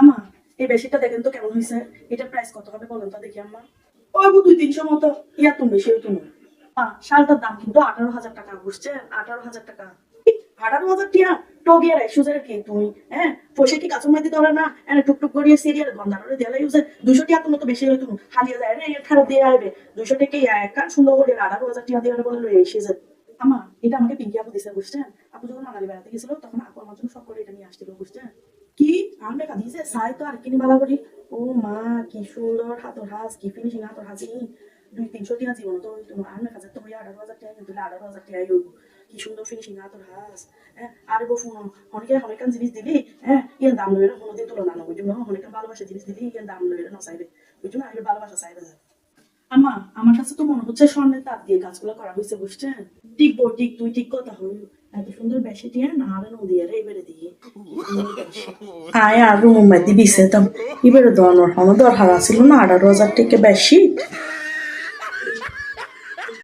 আম্মা, এই বেশিটা দেখেন তো কেমন হয়েছে। এটার প্রাইস কত হবে বলেন তো দেখি আম্মা। ওই 200-300 মতো। ইয়া তুমি বেশি তুমি। শালটার দাম কিন্তু 18,000 টাকা, বুঝছেন? 18,000 টাকা। 18,000 টিয়া টগিয়ে রাই সুজের কি তুমি? হ্যাঁ, পয়সা কি কাচুর মাইতে ধরে না? এনে টুকটুক করিয়ে সিরিয়াল গন্ধারে দেয়ালে ইউজে 200 টিয়া তো বেশি হয়ে তুমি হালিয়ে যায় রে, এর ফেরত দিয়ে আইবে 200 টাকা এক কান সুন্দর করে 18,000 টিয়া দিয়ে বলে লই এসে যায়। আমা, এটা আমাকে পিঙ্কি আপু দিছে, বুঝছেন? আপু যখন মানালি বেড়াতে গেছিল তখন আপু আমার জন্য সব করে এটা নিয়ে আসছিল, বুঝছেন? কি আর মেকা দিছে সাই তো আর কিনি বালা করি। ও মা, কি সুন্দর হাতর হাজ, কি ফিনিশিং হাতর হাজি। 200-300 টিয়া জীবন তো তোমার আর মেকা যাতে 18,000 টাকা কিন্তু 18,000 টাকা কি সুন্দর ফিনিশিং হাতর হাজ। হ্যাঁ, আর গো ফোন অনেকান জিনিস দিলি। হ্যাঁ, ইয়ার দাম লইলে কোনোদিন তুলনা না, ওই জন্য অনেকান ভালোবাসা জিনিস দিলি ইয়ার দাম লইলে না চাইবে, ওই জন্য আমি ভালোবাসা চাইবে যায়। আমা, আমার কাছে তো মনে হচ্ছে স্বর্ণের তার দিয়ে কাজগুলো করা হয়েছে, বুঝছেন? টিকবো ঠিক, তুই ঠিক কথা হই। এত সুন্দর বেশি দিয়ে না আর নদী আর এবারে দিয়ে আয় আর রুম মাইতে দিছে দাম। এবারে দোয়ানোর কোনো দরকার ছিল না 18,000 টাকা বেশি।